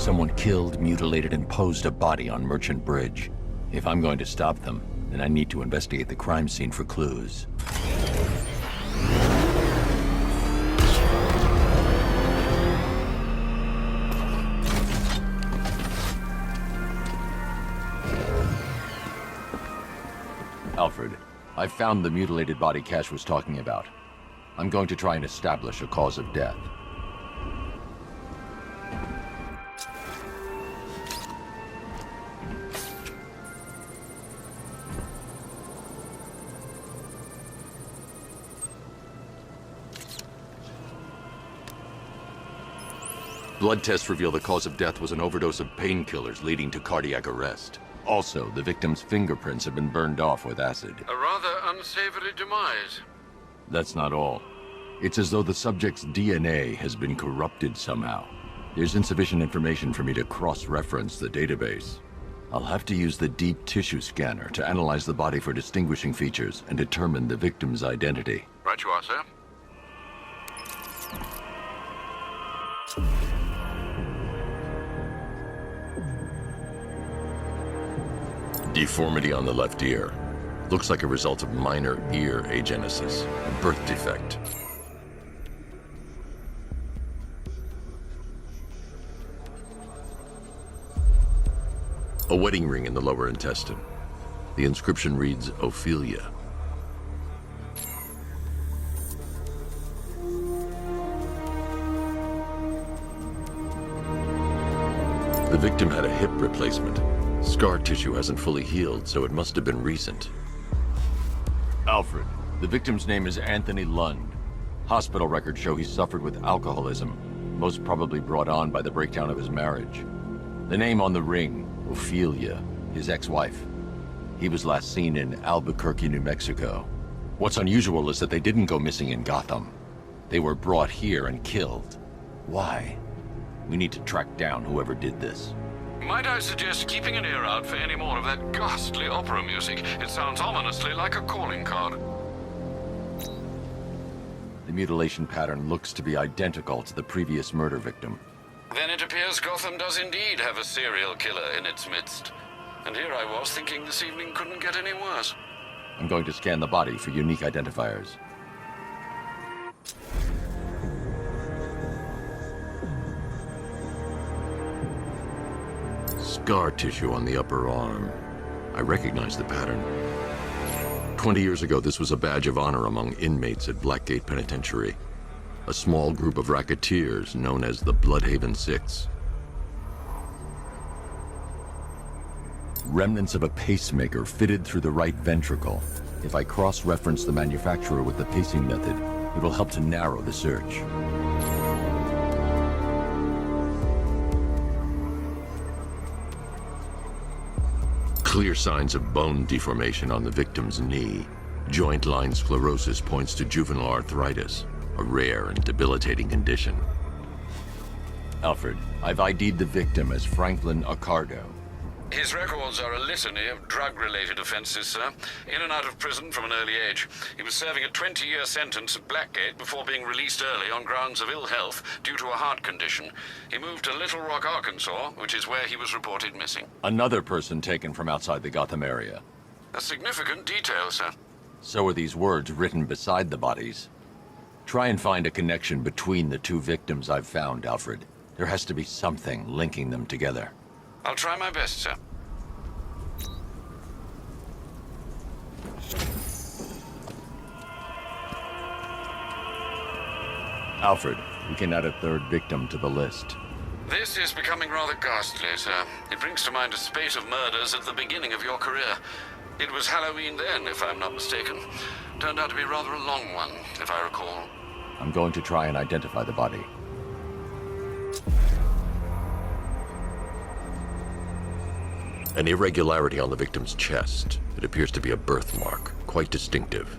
Someone killed, mutilated, and posed a body on Merchant Bridge. If I'm going to stop them, then I need to investigate the crime scene for clues. Alfred, I've found the mutilated body Cash was talking about. I'm going to try and establish a cause of death. Blood tests reveal the cause of death was an overdose of painkillers leading to cardiac arrest. Also, the victim's fingerprints have been burned off with acid. A rather unsavory demise. That's not all. It's as though the subject's DNA has been corrupted somehow. There's insufficient information for me to cross-reference the database. I'll have to use the deep tissue scanner to analyze the body for distinguishing features and determine the victim's identity. Right you are, sir. Deformity on the left ear. Looks like a result of minor ear agenesis, a birth defect. A wedding ring in the lower intestine. The inscription reads, Ophelia. The victim had a hip replacement. Scar tissue hasn't fully healed, so it must have been recent. Alfred, the victim's name is Anthony Lund. Hospital records show he suffered with alcoholism, most probably brought on by the breakdown of his marriage. The name on the ring, Ophelia, his ex-wife. He was last seen in Albuquerque, New Mexico. What's unusual is that they didn't go missing in Gotham. They were brought here and killed. Why? We need to track down whoever did this. Might I suggest keeping an ear out for any more of that ghastly opera music? It sounds ominously like a calling card. The mutilation pattern looks to be identical to the previous murder victim. Then it appears Gotham does indeed have a serial killer in its midst. And here I was thinking this evening couldn't get any worse. I'm going to scan the body for unique identifiers. Scar tissue on the upper arm. I recognize the pattern. 20 years ago, this was a badge of honor among inmates at Blackgate Penitentiary. A small group of racketeers known as the Bloodhaven Six. Remnants of a pacemaker fitted through the right ventricle. If I cross-reference the manufacturer with the pacing method, it will help to narrow the search. Clear signs of bone deformation on the victim's knee. Joint line sclerosis points to juvenile arthritis, a rare and debilitating condition. Alfred, I've ID'd the victim as Franklin Accardo. His records are a litany of drug-related offenses, sir. In and out of prison from an early age. He was serving a 20-year sentence at Blackgate before being released early on grounds of ill health due to a heart condition. He moved to Little Rock, Arkansas, which is where he was reported missing. Another person taken from outside the Gotham area. A significant detail, sir. So are these words written beside the bodies. Try and find a connection between the two victims I've found, Alfred. There has to be something linking them together. I'll try my best, sir. Alfred, we can add a third victim to the list. This is becoming rather ghastly, sir. It brings to mind a spate of murders at the beginning of your career. It was Halloween then, if I'm not mistaken. Turned out to be rather a long one, if I recall. I'm going to try and identify the body. An irregularity on the victim's chest. It appears to be a birthmark, quite distinctive.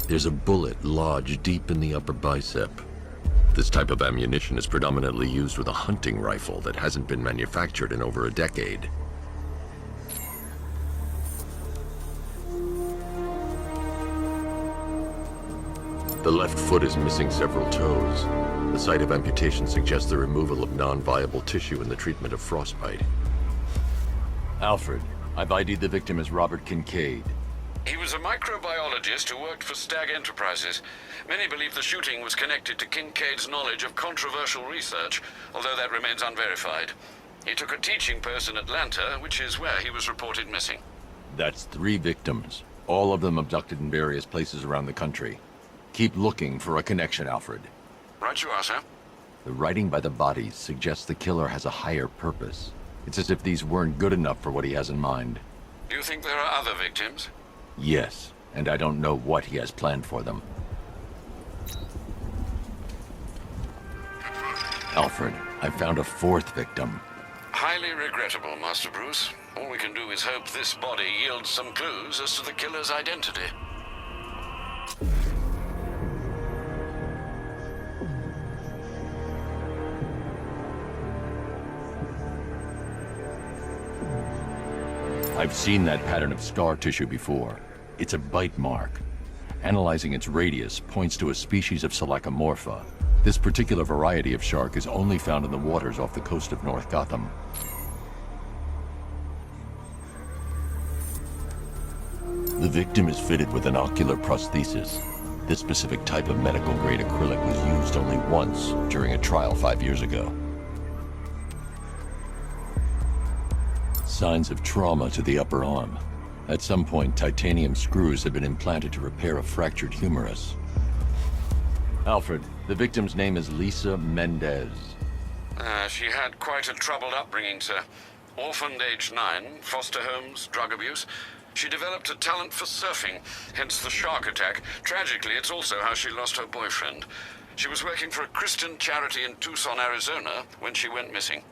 There's a bullet lodged deep in the upper bicep. This type of ammunition is predominantly used with a hunting rifle that hasn't been manufactured in over a decade. The left foot is missing several toes. The site of amputation suggests the removal of non-viable tissue in the treatment of frostbite. Alfred, I've ID'd the victim as Robert Kincaid. He was a microbiologist who worked for Stag Enterprises. Many believe the shooting was connected to Kincaid's knowledge of controversial research, although that remains unverified. He took a teaching post in Atlanta, which is where he was reported missing. That's 3 victims, all of them abducted in various places around the country. Keep looking for a connection, Alfred. Right you are, sir. The writing by the bodies suggests the killer has a higher purpose. It's as if these weren't good enough for what he has in mind. Do you think there are other victims? Yes, and I don't know what he has planned for them. Alfred, I found a 4th victim. Highly regrettable, Master Bruce. All we can do is hope this body yields some clues as to the killer's identity. I've seen that pattern of scar tissue before. It's a bite mark. Analyzing its radius points to a species of Selachomorpha. This particular variety of shark is only found in the waters off the coast of North Gotham. The victim is fitted with an ocular prosthesis. This specific type of medical-grade acrylic was used only once during a trial 5 years ago. Signs of trauma to the upper arm. At some point, titanium screws had been implanted to repair a fractured humerus. Alfred, the victim's name is Lisa Mendez. She had quite a troubled upbringing, sir. Orphaned age 9, foster homes, drug abuse. She developed a talent for surfing, hence the shark attack. Tragically, it's also how she lost her boyfriend. She was working for a Christian charity in Tucson, Arizona, when she went missing.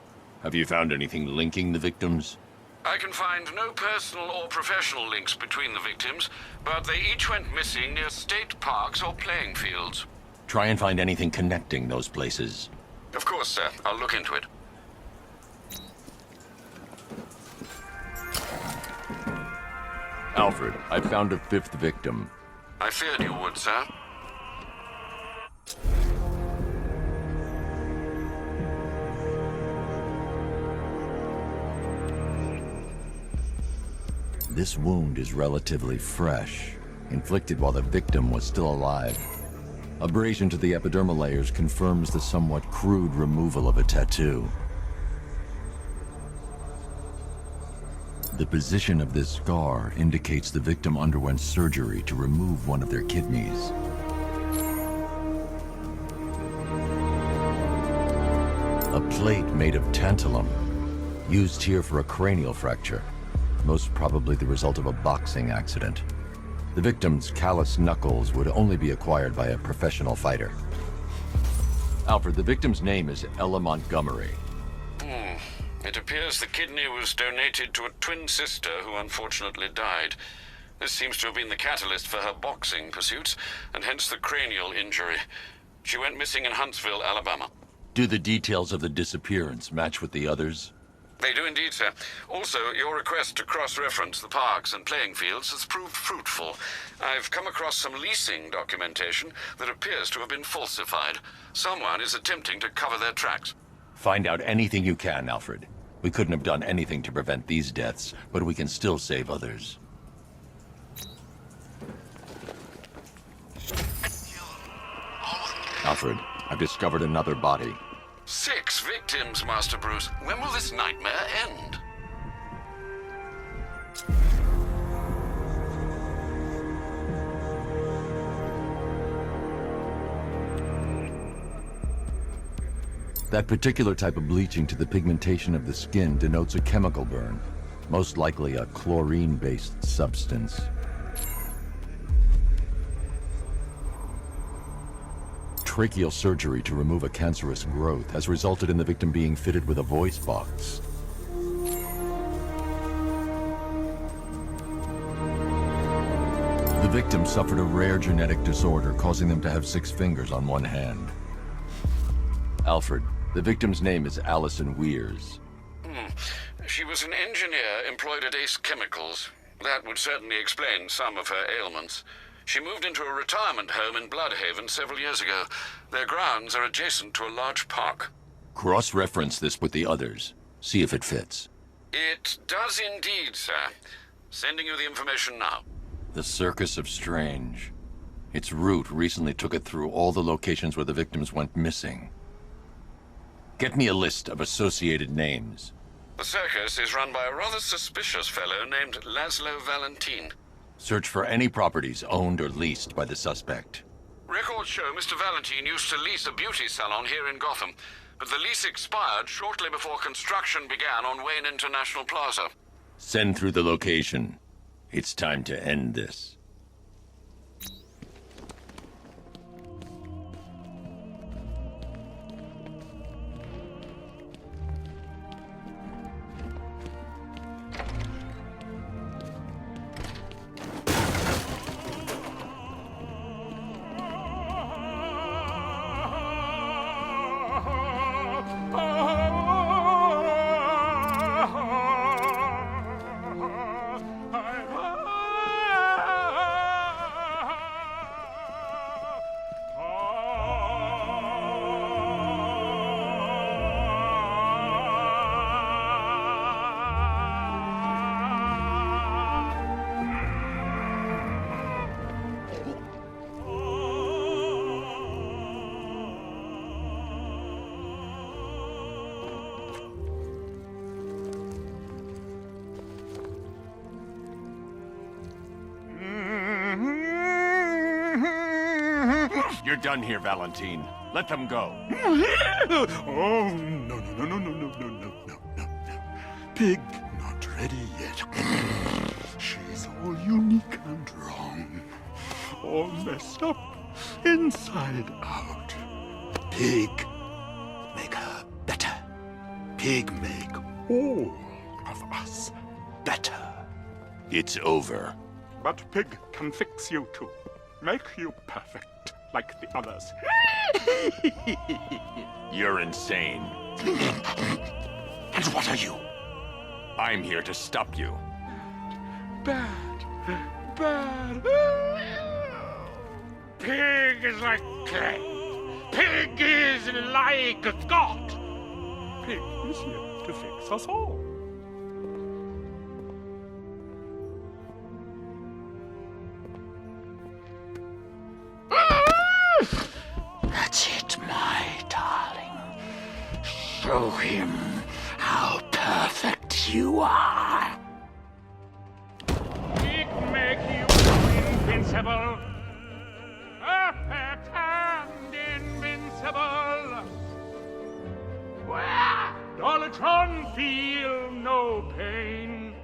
Have you found anything linking the victims? I can find no personal or professional links between the victims, but they each went missing near state parks or playing fields. Try and find anything connecting those places. Of course, sir. I'll look into it. Alfred, I found a 5th victim. I feared you would, sir. This wound is relatively fresh, inflicted while the victim was still alive. Abrasion to the epidermal layers confirms the somewhat crude removal of a tattoo. The position of this scar indicates the victim underwent surgery to remove one of their kidneys. A plate made of tantalum, used here for a cranial fracture, most probably the result of a boxing accident. The victim's calloused knuckles would only be acquired by a professional fighter. Alfred, the victim's name is Ella Montgomery. It appears the kidney was donated to a twin sister who unfortunately died. This seems to have been the catalyst for her boxing pursuits, and hence the cranial injury. She went missing in Huntsville, Alabama. Do the details of the disappearance match with the others? They do indeed, sir. Also, your request to cross-reference the parks and playing fields has proved fruitful. I've come across some leasing documentation that appears to have been falsified. Someone is attempting to cover their tracks. Find out anything you can, Alfred. We couldn't have done anything to prevent these deaths, but we can still save others. Alfred, I've discovered another body. 6 victims, Master Bruce. When will this nightmare end? That particular type of bleaching to the pigmentation of the skin denotes a chemical burn, most likely a chlorine-based substance. Tracheal surgery to remove a cancerous growth has resulted in the victim being fitted with a voice box. The victim suffered a rare genetic disorder causing them to have 6 fingers on one hand. Alfred, the victim's name is Allison Weers. She was an engineer employed at Ace Chemicals. That would certainly explain some of her ailments. She moved into a retirement home in Bloodhaven several years ago. Their grounds are adjacent to a large park. Cross-reference this with the others. See if it fits. It does indeed, sir. Sending you the information now. The Circus of Strange. Its route recently took it through all the locations where the victims went missing. Get me a list of associated names. The circus is run by a rather suspicious fellow named Laszlo Valentin. Search for any properties owned or leased by the suspect. Records show Mr. Valentin used to lease a beauty salon here in Gotham, but the lease expired shortly before construction began on Wayne International Plaza. Send through the location. It's time to end this. You're done here, Valentine. Let them go. Oh, no. Pig, not ready yet. She's all unique and wrong. All messed up, inside out. Pig, make her better. Pig, make all of us better. It's over. But Pig can fix you too. Make you perfect, like the others. You're insane. And what are you? I'm here to stop you. Bad. Pig is like clay. Pig is like God. Pig is here to fix us all. That's it, my darling. Show him how perfect you are. It make you invincible. Perfect and invincible. Dolatron feel no pain.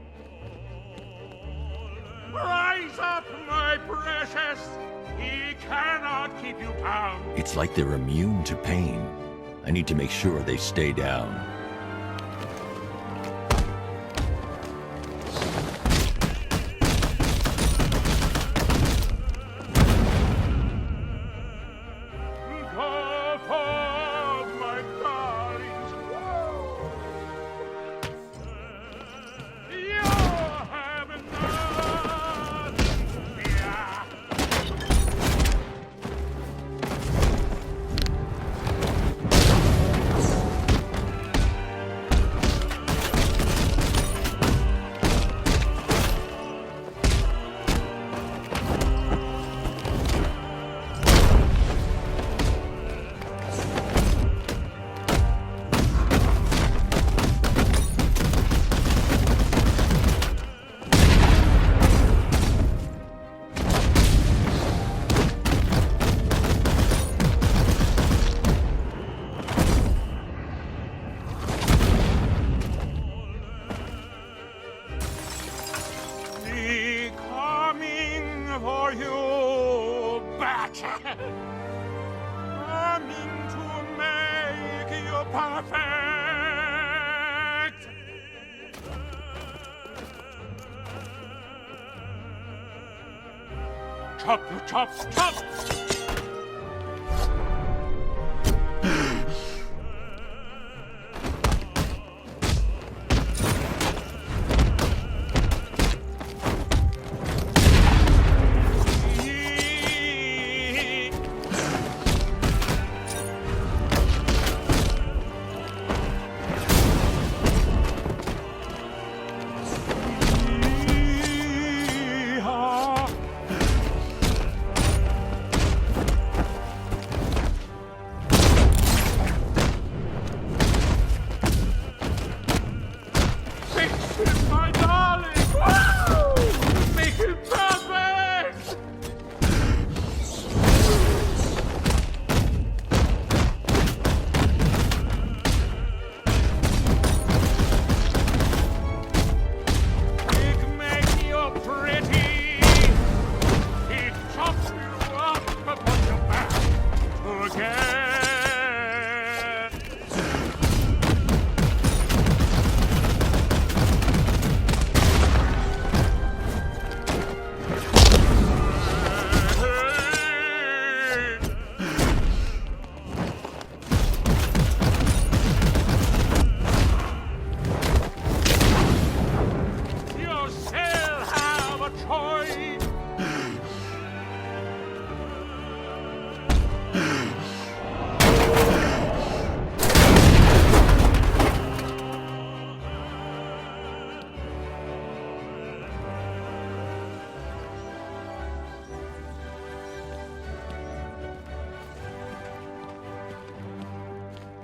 Rise up, my precious. He cannot keep you bound. It's like they're immune to pain. I need to make sure they stay down. Go for my darlings. You have nothing to fear. For you, bat. Coming to make you perfect. Chop.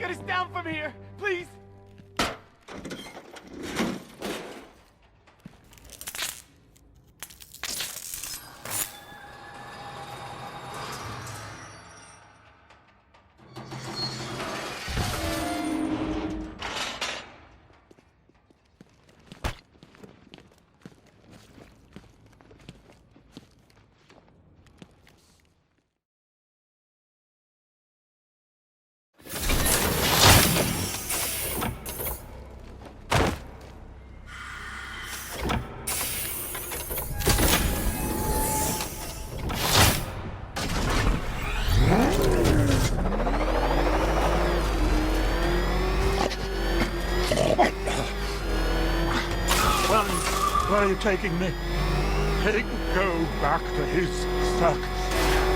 Get us down from here, please! Where are you taking me? Pig, go back to his circus.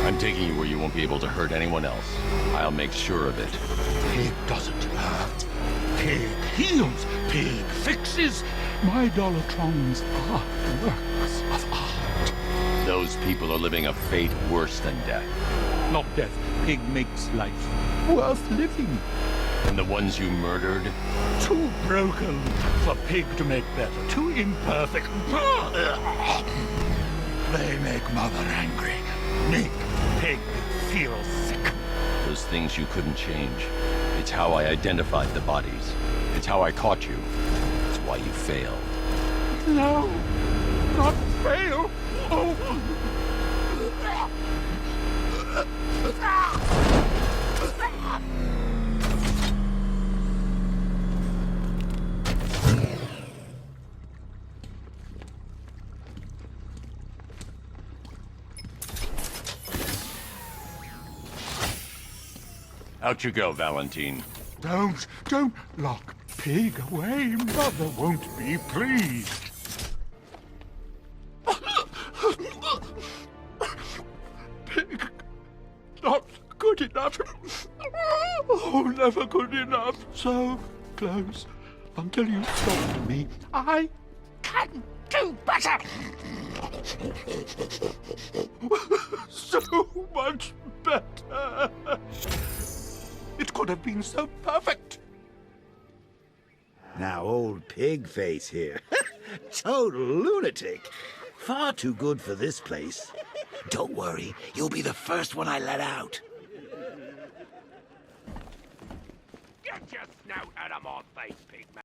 I'm taking you where you won't be able to hurt anyone else. I'll make sure of it. Pig doesn't hurt. Pig heals. Pig fixes. My Dollartrons are works of art. Those people are living a fate worse than death. Not death. Pig makes life worth living. And the ones you murdered? Too broken for Pig to make better. Too imperfect. They make Mother angry. Make Pig feel sick. Those things you couldn't change. It's how I identified the bodies. It's how I caught you. It's why you failed. No, not fail. Oh. Out you go, Valentine. Don't lock Pig away. Mother won't be pleased. Pig, not good enough. Oh, never good enough. So close until you stop me. I can do better. So much better. It could have been so perfect. Now old Pig Face here. Total lunatic. Far too good for this place. Don't worry, you'll be the first one I let out. Get your snout out of my face, pig man.